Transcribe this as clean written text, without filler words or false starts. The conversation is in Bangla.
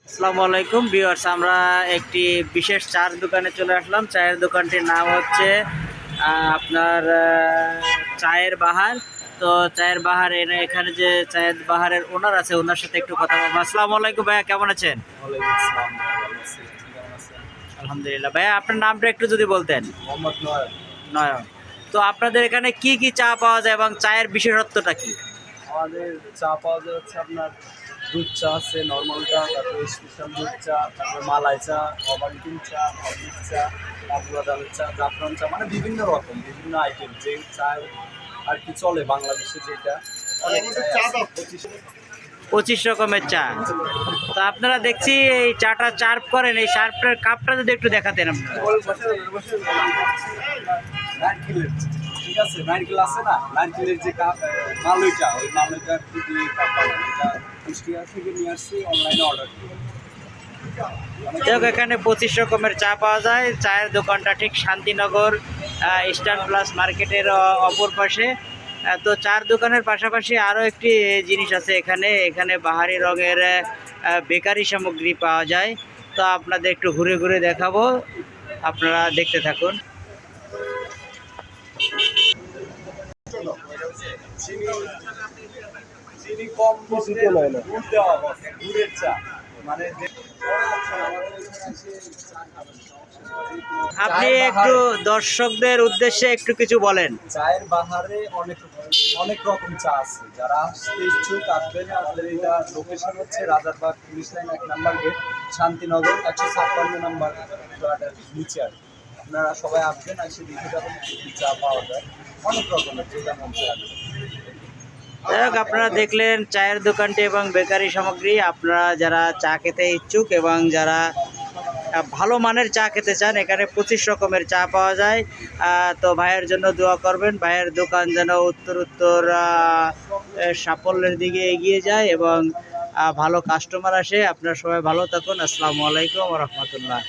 আসসালামু আলাইকুম ভিউয়ার্স, আমরা একটি বিশেষ চার দোকানে চলে আসলাম। চায়ের দোকানটির নাম হচ্ছে আপনার চায়ের বাহার। তো চায়ের বাহার এখানে যে চায়ের বাহারের ওনার আছে, ওনার সাথে একটু কথা বলবো। আসসালামু আলাইকুম ভাইয়া, কেমন আছেন? ওয়ালাইকুম আসসালাম, ভালো আছি। আপনি কেমন আছেন? আলহামদুলিল্লাহ। ভাইয়া আপনার নামটা একটু যদি বলতেন। মোহাম্মদ নয়ন। নয়ন। তো আপনাদের এখানে কি কি চা পাওয়া যায় এবং চায়ের বিশেষত্বটা কি? আমাদের চা পাওয়া যায় হচ্ছে আপনার দুধ চা আছে, নর্মাল চা, তারপরে স্পেশাল দুধ চা, তারপরে মালাই চা, ওভালটিন চা, হরলিক চা, কাবু বাদামের চা, জাফরান চা, মানে বিভিন্ন রকম বিভিন্ন আইটেম যে চা আর কি চলে বাংলাদেশে যেটা অনেক চা আছে। 25 রকমের চা। তো আপনারা দেখছি এই চাটা চার্ভ করেন, এই চার্ভটার কাপটা যদি একটু দেখাতেন আপনারা। নারকেলের, ঠিক আছে, নারকেল আছে না, নারকেলের যে কাপ, মালইটা, ওই মালইটার দিয়ে কাপ বানানো, এটা কুষ্টিয়া থেকে নিয়ে আসছি, অনলাইনে অর্ডার করে। যাই হোক, এখানে 25 রকমের চা পাওয়া যায়। চায়ের দোকানটা ঠিক শান্তিনগর ইস্টার্ন প্লাস মার্কেটের অপর পাশে। তো চার দোকানের পাশাপাশি আরও একটি জিনিস আছে এখানে। এখানে বাহারি রঙের বেকারি সামগ্রী পাওয়া যায়। তো আপনাদের একটু ঘুরে ঘুরে দেখাবো, আপনারা দেখতে থাকুন। চিনি চিনি কম বলতে গুড় দেওয়া হয়, গুড়ের চা, মানে আপনি একটু দর্শকদের উদ্দেশ্যে একটু কিছু বলেন। চায়ের বাহারে অনেক অনেক রকম চা আছে। যারা আসতে ইচ্ছুক আসবেন। আমাদের এটা লোকেশন হচ্ছে রাজারবাগ পুলিশ লাইন 1 নম্বর গেট, শান্তিনগর 156 নম্বর ফ্ল্যাটের নিচে আর কি। আপনারা সবাই আসবেন, এসে দেখে যাবেন কি কি চা পাওয়া যায়, অনেক রকমের, যেটা মন চায়। যাই হোক, আপনারা দেখলেন চায়ের দোকানটি এবং বেকারি সামগ্রী। আপনারা যারা চা খেতে ইচ্ছুক এবং যারা ভালো মানের চা খেতে চান, এখানে 25 রকমের চা পাওয়া যায়। তো ভাইয়ের জন্য দোয়া করবেন, ভাইয়ের দোকান যেন উত্তর সাফল্যের দিকে এগিয়ে যায় এবং ভালো কাস্টমার আসে। আপনারা সবাই ভালো থাকুন। আসসালামু আলাইকুম ওয়া রাহমাতুল্লাহ।